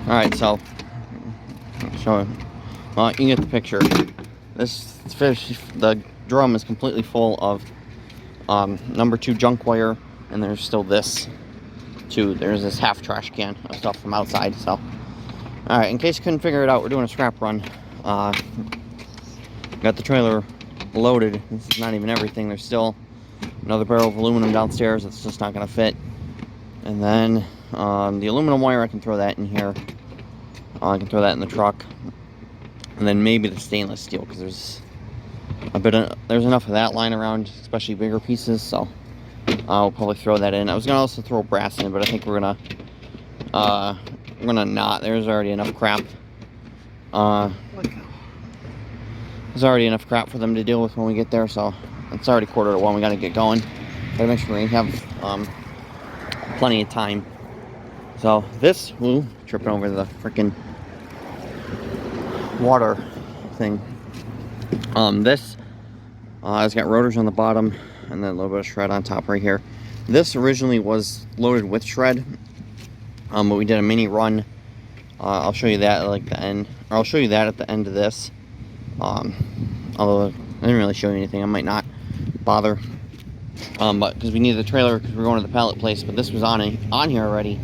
Alright, so I'll show you. Well, you can get the picture. This fish, the drum is completely full of number 2 junk wire, and there's still this too. There's this half trash can of stuff from outside. So, alright, in case you couldn't figure it out, we're doing a scrap run. Got the trailer loaded. This is not even everything. There's still another barrel of aluminum downstairs that's just not going to fit. And then the aluminum wire, I can throw that in here. I can throw that in the truck. And then maybe the stainless steel, because there's there's enough of that lying around, especially bigger pieces. So I'll probably throw that in. I was gonna also throw brass in, but I think we're gonna not. There's already enough crap. There's already enough crap for them to deal with when we get there. So it's already 1:45. We gotta get going. Gotta make sure we have plenty of time. So this, tripping over the freaking water thing. This it's got rotors on the bottom and then a little bit of shred on top right here. This originally was loaded with shred, but we did a mini run. I'll show you that at like the end, or I'll show you that at the end of this. Although I didn't really show you anything, I might not bother. But because we needed the trailer because we're going to the pallet place, but this was on here already.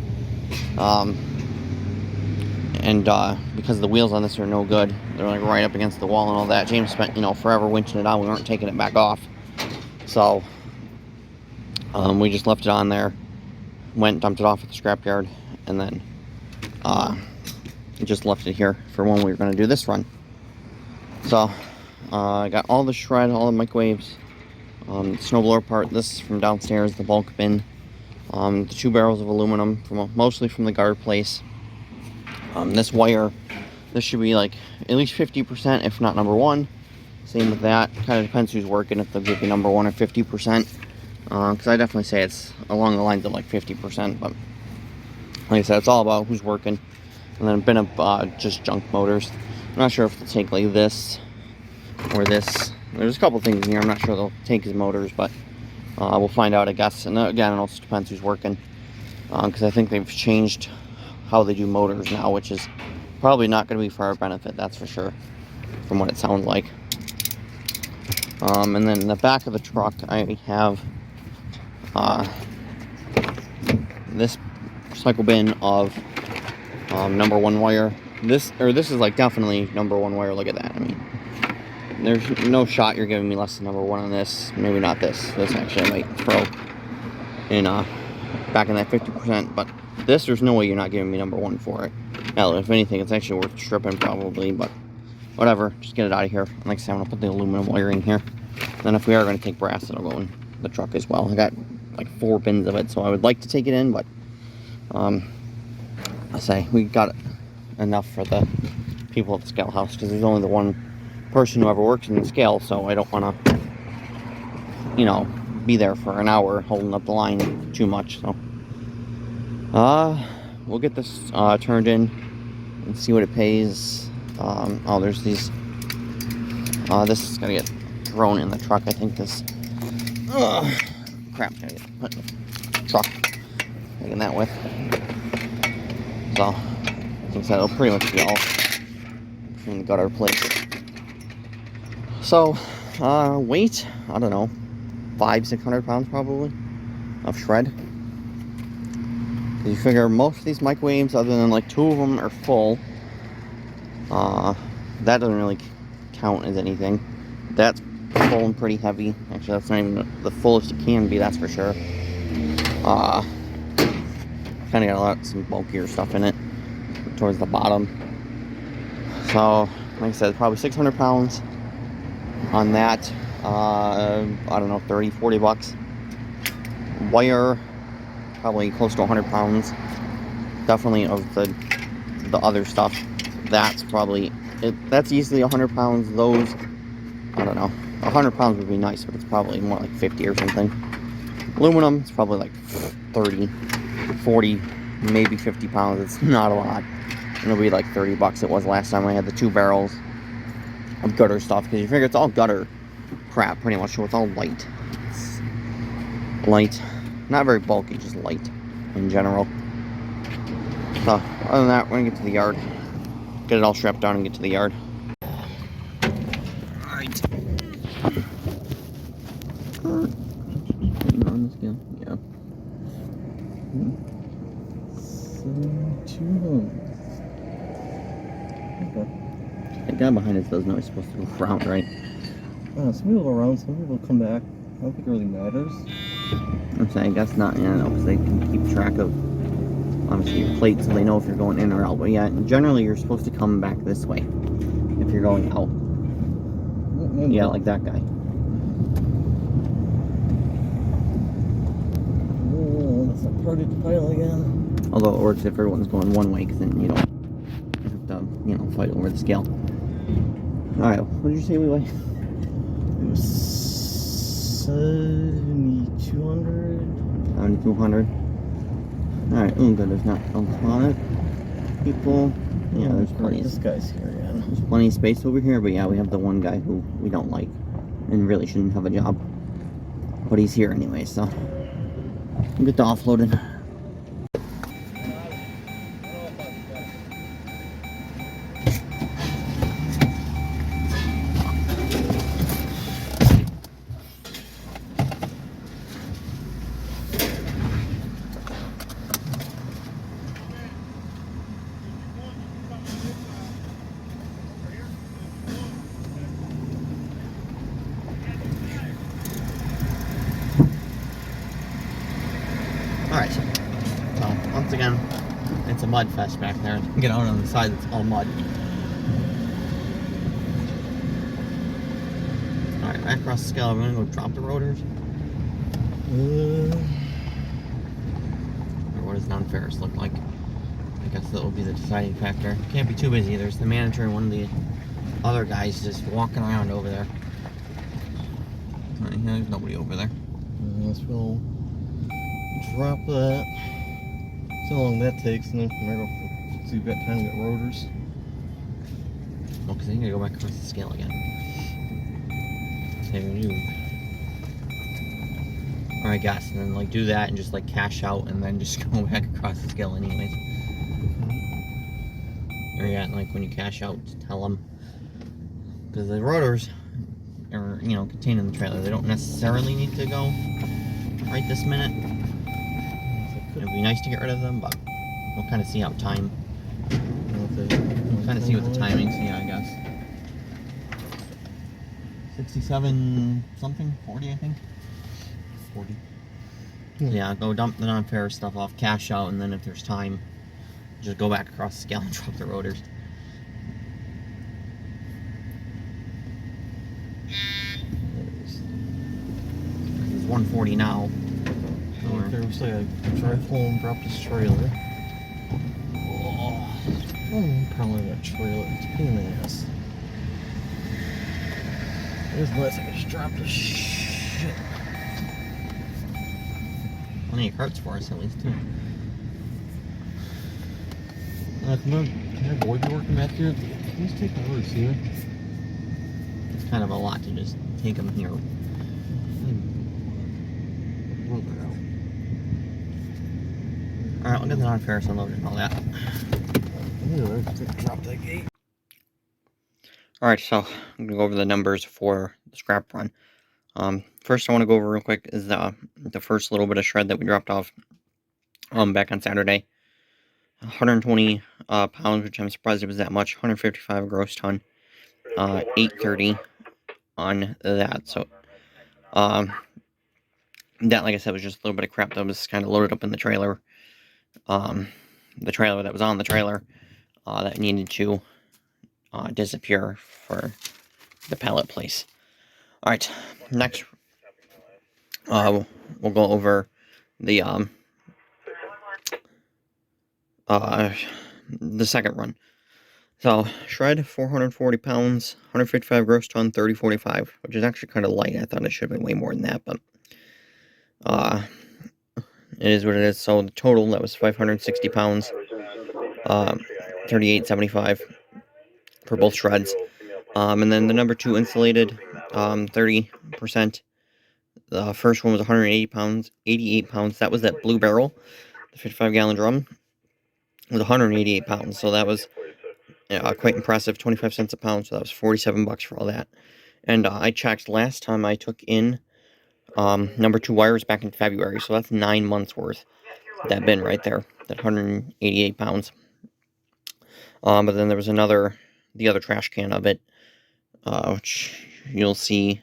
Because the wheels on this are no good, they're like right up against the wall and all that. James spent forever winching it on. We weren't taking it back off, so we just left it on there, went dumped it off at the scrapyard, and then just left it here for when we were going to do this run. So I got all the shred, all the microwaves, the snowblower part. This is from downstairs, the bulk bin. The 2 barrels of aluminum, mostly from the gutter place. This wire, this should be like at least 50%, if not number 1. Same with that. Kind of depends who's working, if they'll give you number 1 or 50%. Because I definitely say it's along the lines of like 50%. But like I said, it's all about who's working. And then a bit of just junk motors. I'm not sure if they'll take like this or this. There's a couple things in here I'm not sure they'll take as motors, but we'll find out, I guess. And again, it also depends who's working. Because I think they've changed how they do motors now, which is probably not going to be for our benefit, that's for sure, from what it sounds like. And then in the back of the truck, I have this recycle bin of number 1 wire. This is like definitely number 1 wire. Look at that. I mean, there's no shot you're giving me less than number 1 on this. Maybe not this. This actually I might throw in back in that 50%, but this, there's no way you're not giving me number 1 for it. Hell, if anything, it's actually worth stripping probably, but whatever. Just get it out of here. And like I said, I'm going to put the aluminum wire in here. Then if we are going to take brass, it'll go in the truck as well. I got like 4 bins of it, so I would like to take it in, but I say we got enough for the people at the scale house, because there's only the 1 person who ever works in the scale, so I don't want to, be there for an hour holding up the line too much. So we'll get this turned in and see what it pays. Oh, there's these. This is gonna get thrown in the truck. I think this. Crap, gotta get put in the truck. Taking that with. So, like I said, it'll pretty much be all from the gutter place. So, weight, I don't know, 500-600 pounds probably of shred. You figure most of these microwaves, other than like 2 of them, are full. That doesn't really count as anything. That's full and pretty heavy. Actually, that's not even the fullest it can be, that's for sure. Kind of got some bulkier stuff in it towards the bottom. So, like I said, probably 600 pounds on that. I don't know, 30-40 bucks. Wire, probably close to 100 pounds. Definitely of the other stuff. That's probably that's easily 100 pounds. Those, I don't know, 100 pounds would be nice, but it's probably more like 50 or something. Aluminum, it's probably like 30, 40, maybe 50 pounds. It's not a lot. It'll be like 30 bucks. It was last time I had the 2 barrels of gutter stuff, because you figure it's all gutter crap pretty much, so it's all light. It's light, not very bulky, just light in general. So, other than that, we're gonna get to the yard. Get it all strapped down and get to the yard. Alright. On the scale, yeah. 200. Okay. The guy behind us doesn't know he's supposed to go around, right? Some people go around, some people come back. I don't think it really matters. I'm saying, I guess not, yeah, no, because they can keep track of, obviously, your plate so they know if you're going in or out. But yeah, generally you're supposed to come back this way if you're going out. Yeah, like that guy. Oh, that's a party pile again. Although it works if everyone's going one way, because then you don't have to, you know, fight over the scale. Alright, what did you say we weigh? It was 7,200. 7,200. Alright, good, there's not bumps on it. People, yeah, there's plenty. This guy's here again. There's plenty of space over here, but yeah, we have the one guy who we don't like and really shouldn't have a job. But he's here anyway, so we'll get to offloading. Alright, so once again, it's a mud fest back there. Get out on the side, it's all mud. Alright, right across the scale, we're gonna go drop the rotors. Or what does non-ferrous look like? I guess that will be the deciding factor. Can't be too busy. There's the manager and one of the other guys just walking around over there. Alright, there's nobody over there. Let's go drop that. See how long that takes, and then from there, so you've got time to get rotors. Well, because then you gotta go back across the scale again. Same you. Or I guess, and then like do that and just like cash out and then just go back across the scale anyways. Or yeah, like when you cash out, just tell them. Because the rotors are, you know, contained in the trailer. They don't necessarily need to go right this minute. It'd be nice to get rid of them, but we'll kind of see how time. We'll kind of see what the timing's, yeah, I guess. 67 something, 40 I think. 40. Yeah, go dump the non-ferrous stuff off, cash out, and then if there's time, just go back across the scale and drop the rotors. It's 140 now. Looks like I drive home, dropped his trailer. Probably that trailer. It's a pain in the ass. It was nice. I could just drop this shit. Plenty of carts for us at least too. Can my boy be working back here? Can you just take the orders here? It's kind of a lot to just take them here. Alright, we'll get the non-ferrous unloaded and all that. Drop that gate. Alright, so I'm going to go over the numbers for the scrap run. First I want to go over real quick is the first little bit of shred that we dropped off back on Saturday. 120 pounds, which I'm surprised it was that much. 155 gross ton. 830 on that. So that, like I said, was just a little bit of crap that was kind of loaded up in the trailer. The trailer that was on the trailer that needed to disappear for the pallet place. Alright, next we'll go over the second run. So, shred, 440 pounds, 155 gross ton, 3045, which is actually kind of light. I thought it should have been way more than that, but it is what it is. So, the total, that was 560 pounds, 3875 for both shreds. And then the number 2 insulated, 30%. The first one was 180 pounds, 88 pounds. That was that blue barrel, the 55-gallon drum. was 188 pounds. So that was quite impressive. 25 cents a pound. So that was 47 bucks for all that. And I checked last time I took in number 2 wires back in February. So that's 9 months worth. That bin right there. That 188 pounds. But then there was the other trash can of it, which you'll see.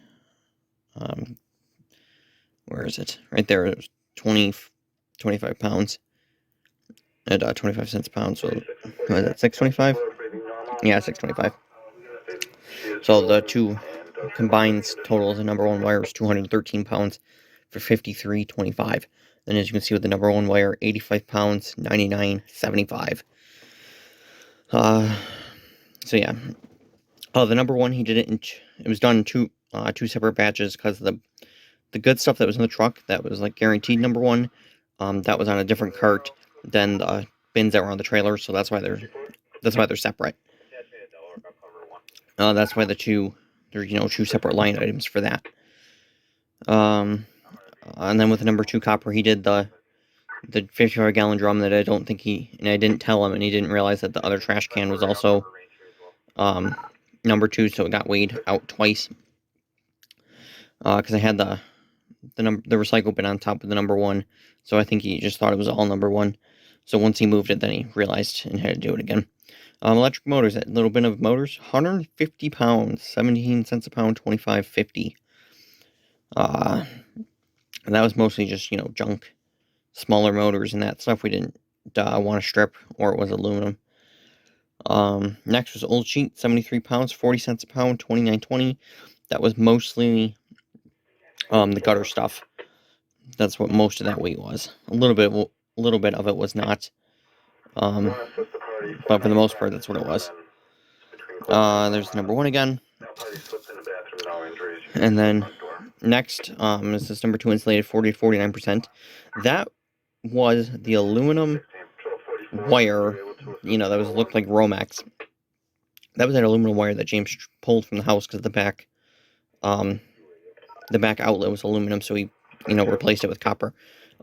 Where is it? Right there. It was 25 pounds at 25 cents a pound. So what is that, $6.25? Yeah, $6.25. So the two combined total of the number 1 wire was 213 pounds for $53.25. Then as you can see with the number 1 wire, 85 pounds, $99.75. So yeah. Oh, the number 1, he did it it was done in two separate batches because the good stuff that was in the truck that was like guaranteed number 1, that was on a different cart than the bins that were on the trailer, so that's why they're separate. That's why there's 2 separate line items for that. And then with the number 2 copper, he did the 55-gallon drum that I didn't tell him, and he didn't realize that the other trash can was also number 2, so it got weighed out twice. Because I had the recycle bin on top of the number 1, so I think he just thought it was all number 1. So once he moved it, then he realized and had to do it again. Electric motors, that little bin of motors, 150 pounds, 17 cents a pound, 25.50. And that was mostly just, junk, smaller motors and that stuff we didn't want to strip, or it was aluminum. Next was old sheet, 73 pounds, 40 cents a pound, 29.20. That was mostly the gutter stuff. That's what most of that weight was. A little bit of it was not. But for the most part, that's what it was. There's number 1 again. And then next is this number 2 insulated 40 to 49%. That was the aluminum wire, that looked like Romex. That was that aluminum wire that James pulled from the house because the back outlet was aluminum, so he, replaced it with copper.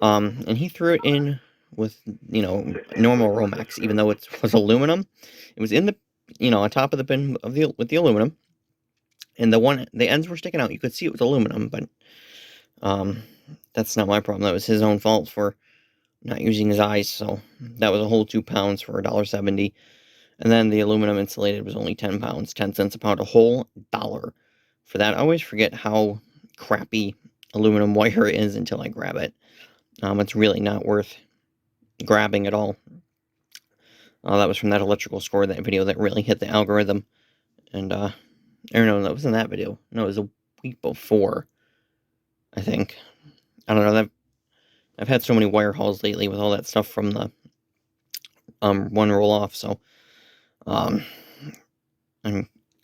And he threw it in with, normal Romex, even though it was aluminum. It was in the, on top of the bin with the aluminum. And the ends were sticking out. You could see it was aluminum, but that's not my problem. That was his own fault for not using his eyes. So that was a whole 2 pounds for $1.70. And then the aluminum insulated was only 10 pounds, 10 cents a pound, a whole $1 for that. I always forget how crappy aluminum wire is until I grab it. It's really not worth grabbing at all. That was from that electrical score, that video that really hit the algorithm. And, or no, that wasn't that video. No, it was a week before, I think. I don't know. I've had so many wire hauls lately with all that stuff from the one roll off, so I'm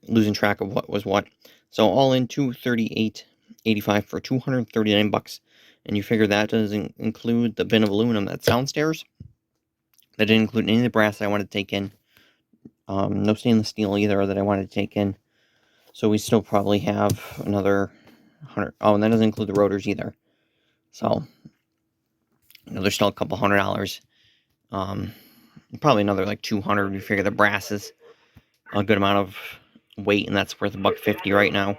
losing track of what was what. So all in $238.85 for 239 bucks. And you figure that doesn't include the bin of aluminum that's downstairs. That didn't include any of the brass that I wanted to take in. No stainless steel either that I wanted to take in. So we still probably have another 100. Oh, and that doesn't include the rotors either. So there's still a couple $100. Probably another like 200. You figure the brass is a good amount of weight, and that's worth $1.50 right now.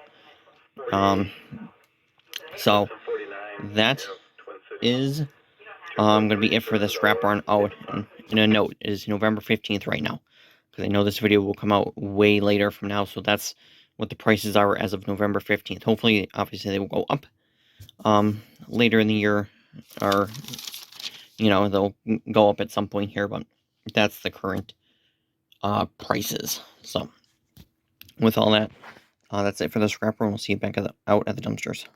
So that is going to be it for the scrap run. Oh, and a note, it is November 15th right now, because I know this video will come out way later from now, so that's what the prices are as of November 15th. Hopefully, obviously, they will go up later in the year, or, they'll go up at some point here, but that's the current prices. So, with all that, that's it for the scrap run. We'll see you back out at the dumpsters.